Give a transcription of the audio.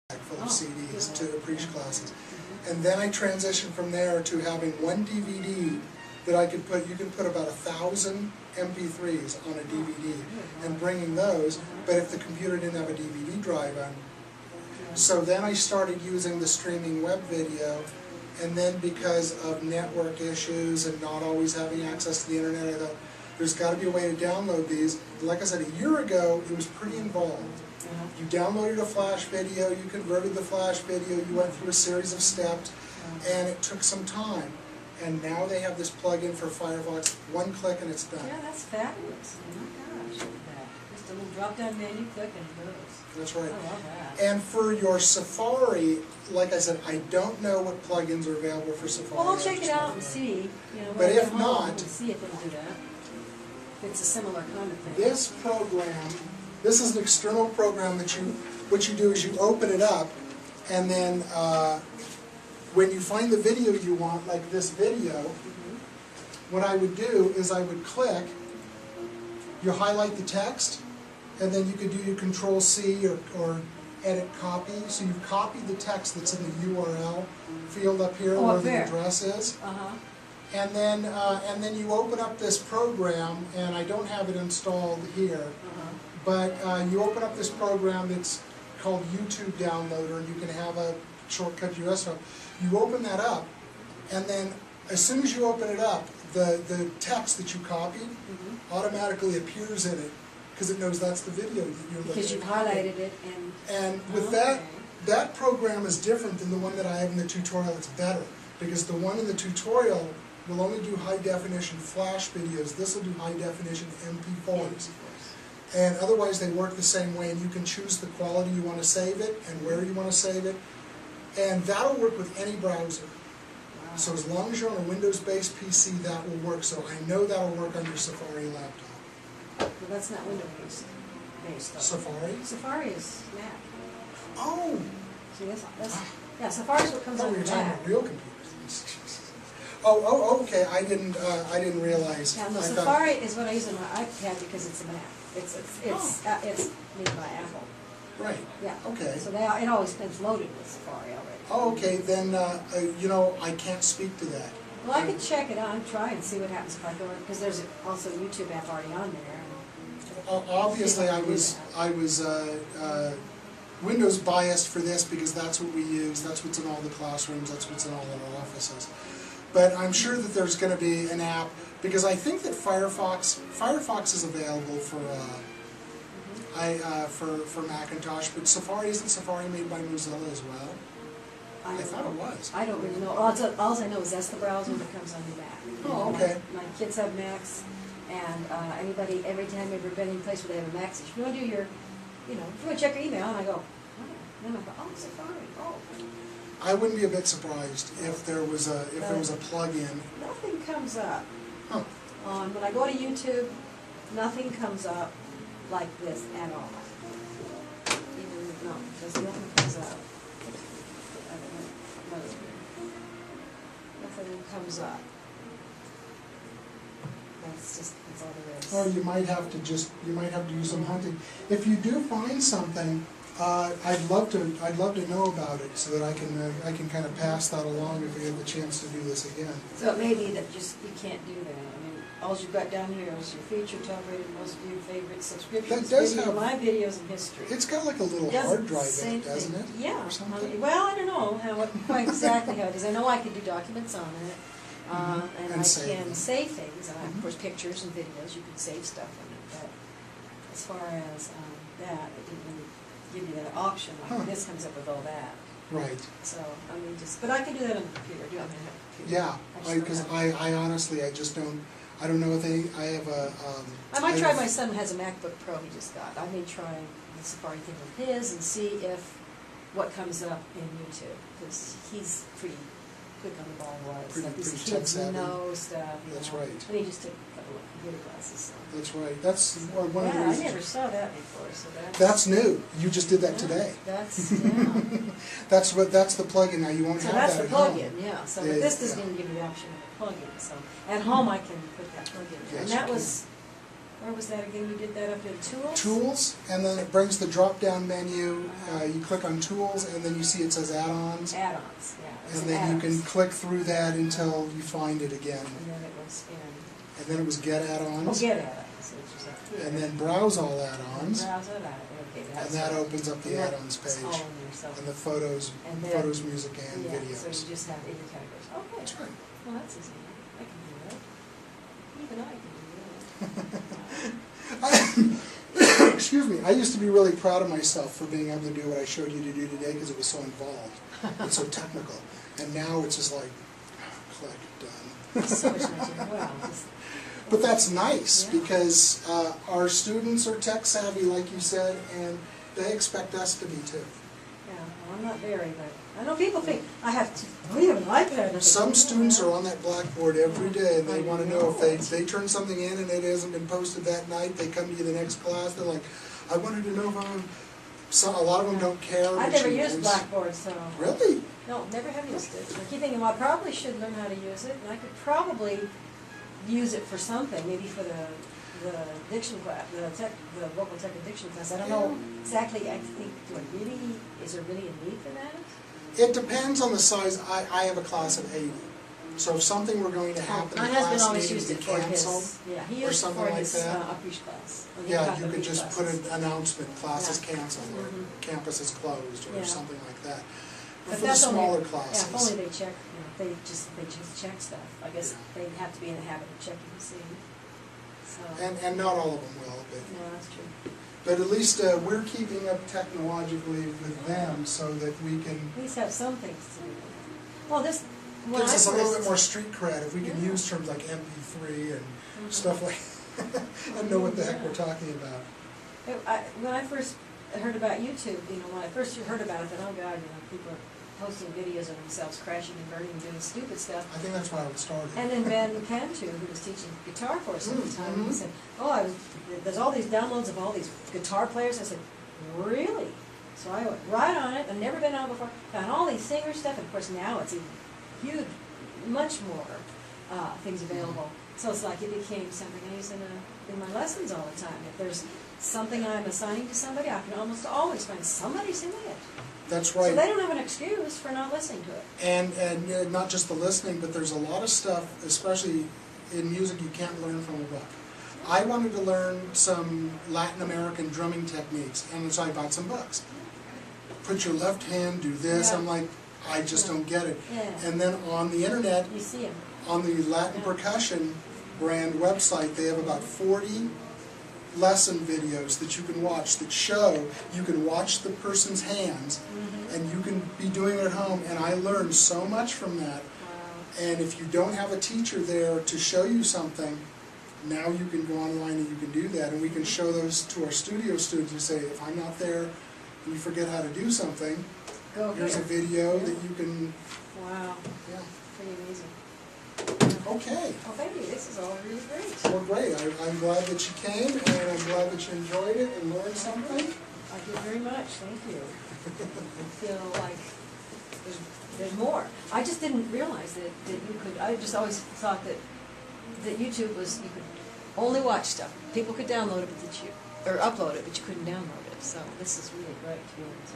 full of CDs to preach classes. And then I transitioned from there to having one DVD that I could put, you can put about 1,000 MP3s on a DVD and bringing those, but if the computer didn't have a DVD drive on. So then I started using the streaming web video, and then because of network issues and not always having access to the internet, I thought there's got to be a way to download these. Like I said, a year ago, it was pretty involved. You downloaded a flash video, you converted the flash video, you went through a series of steps, and it took some time. And now they have this plug-in for Firefox, one click and it's done. Yeah, that's fabulous. Oh my gosh, look at that. Just a little drop-down menu, click and it goes. That's right. I love that. And for your Safari, like I said, I don't know what plugins are available for Safari. Well, I'll check it out and see. You know, but if not, and see if it'll do that. If it's a similar kind of thing. This program, this is an external program that what you do is you open it up, and then when you find the video you want, like this video, what I would do is I would click, you highlight the text, and then you could do your Control-C or edit copy. So you've copied the text that's in the URL field up here where the address is. And then you open up this program, and I don't have it installed here, but you open up this program that's called YouTube Downloader, and you can have a shortcut to your desktop. You open that up, and then as soon as you open it up, the text that you copied automatically appears in it, because it knows that's the video that you're looking at. Because you've highlighted it and with that program is different than the one that I have in the tutorial. It's better, because the one in the tutorial will only do high-definition flash videos. This will do high-definition MP4s. And otherwise they work the same way, and you can choose the quality you want to save it and where you want to save it. And that'll work with any browser. Wow. So as long as you're on a Windows-based PC, that will work. So I know that'll work on your Safari laptop. Well, that's not Windows-based. Safari? Safari is Mac. Oh! See, yeah, Safari is what comes on your the Mac. Mac. Real computers. Oh, okay. I didn't realize. Yeah, no, Safari is what I use on my iPad because it's a Mac. It's made by Apple. Right. Yeah. Okay. So it always comes loaded with Safari already. Oh, okay. Then I can't speak to that. Well, I can check it out and try and see what happens if I go, because there's also a YouTube app already on there. Obviously, I was Windows biased for this because that's what we use. That's what's in all the classrooms. That's what's in all of our offices. But I'm sure that there's going to be an app, because I think that Firefox is available for Macintosh, but isn't Safari made by Mozilla as well? I thought it was. I don't really know. All I know is that's the browser that comes on the Mac. Oh, okay. My kids have Macs, and every time I've ever been in a place where they have a Mac, says, you want to do your, if you want to check your email, and I go, oh. And then I go, oh, Safari, oh. I wouldn't be a bit surprised if there was a plug-in. Nothing comes up. Huh. When I go to YouTube, nothing comes up like this at all. Nothing comes up. Nothing comes up. That's all there is. Or you might have to do some hunting. If you do find something, I'd love to know about it so that I can kind of pass that along if we have the chance to do this again. So it may be that you can't do that. I mean, all you've got down here is your featured, top rated, most viewed, favorite, subscriptions, that does have my videos and history. It's got like a little hard drive in it, doesn't it? Yeah. Or something? Well, I don't know quite exactly how it is. I know I can do documents on it, and I can save things. Of course, pictures and videos, you can save stuff on it. But as far as that, it didn't really give you that option. Like this comes up with all that. Right. So but I can do that on the computer. I have a computer. Yeah, because I honestly I don't know if I have a. I might try. My son has a MacBook Pro he just got. I may try the Safari thing with his and see what comes up in YouTube, because he's pretty quick on the ball. These kids know stuff. That's right. And he just took a couple of computer classes. So. That's right. That's one of the reasons. I never saw that before. So that's new. You just did that today. That's That's the plugin now. You won't have that at home. So that's the plugin, yeah. So but this doesn't even give you the option of a plugin. So at home I can put that plugin in. And that was Where was that again? You did that up in Tools? Tools, and then it brings the drop-down menu. You click on Tools, and then you see it says Add-ons. Add-ons, yeah. And then you can click through that until you find it again. And then it was in... And then it was Get Add-ons. Oh, Get Add-ons, which is up here. And then Browse All Add-ons. Browse it out. Okay, And that opens up the add-ons page. All in there, so... And the photos, And then, photos, music, and yeah, videos. so you just have in the categories. Okay. That's right. Well, that's easy. I can do that. Even I can do that. Excuse me, I used to be really proud of myself for being able to do what I showed you to do today because it was so involved and so technical. And now it's just like, click, done. So much nicer. Well, But that's nice Yeah. because our students are tech savvy, like you said, and they expect us to be too. yeah, well, I'm not very, but I know people think I have to, we have an iPad. And Some students are on that blackboard every day, and they want to know if they turn something in and it hasn't been posted that night, they come to you the next class, they're like, I wanted to know if a lot of them don't care. I've which never is- used Blackboard, so. Really? No, never have used it. I keep thinking, well, I probably should learn how to use it, and I could probably use it for something, maybe for the diction class, the vocal tech and diction class. I don't know exactly, I think, is there really a need for that? It depends on the size. I have a class of 80. So if something were going to happen, My the husband class always needed used to it be for canceled. his, yeah, he or used it something for like his that. Upreach class. Yeah, you could just put an announcement, class is Yeah. canceled, or Mhm. campus is closed, or Yeah. something like that. But But for the that's only- smaller Yeah, classes. if only they check, they just check stuff. I guess they have to be in the habit of checking to see. So, And not all of them will, no, that's true. but at least we're keeping up technologically with them so that we can, At least have some things to do. Well, this, when gives I us a little bit first- more street cred if we can Yeah. use terms like MP3 and Mhm. stuff like and know what the heck we're talking about. When I first heard about YouTube, when I first heard about it, I thought, oh God, people are posting videos of themselves crashing and burning and doing stupid stuff. I think that's why I started. And then Ben Cantu, who was teaching guitar for us at the time, he Mhm. said, there's all these downloads of all these guitar players. I said, really? So I went right on it. I've never been on before. Found all these singer stuff, and of course now it's even huge, much more things available. So it's like it became something I use in my lessons all the time. If there's something I'm assigning to somebody, I can almost always find somebody singing it. That's So right. they don't have an excuse for not listening to it. And not just the listening, but there's a lot of stuff, especially in music, you can't learn from a book. I wanted to learn some Latin American drumming techniques, and so I bought some books. Put your left hand, do this. Yeah. I'm like, I just don't get it. Yeah. And then on the internet, You see them. on the Latin Percussion brand website, they have about 40 lesson videos that you can watch that show you can watch the person's hands and you can be doing it at home, and I learned so much from that. Wow. And if you don't have a teacher there to show you something, now you can go online and you can do that, and we can show those to our studio students and say, if I'm not there and you forget how to do something, Go here's a here. video that you can, Wow. yeah. Pretty amazing. Okay. Well, thank you. This is all really great. Well, great. I'm glad that you came, and I'm glad that you enjoyed it and learned something. I did very much. Thank you. I feel like there's more. I just didn't realize that you could. I just always thought that YouTube was, you could only watch stuff. People could download it, but or upload it, but you couldn't download it. So this is really great to be able to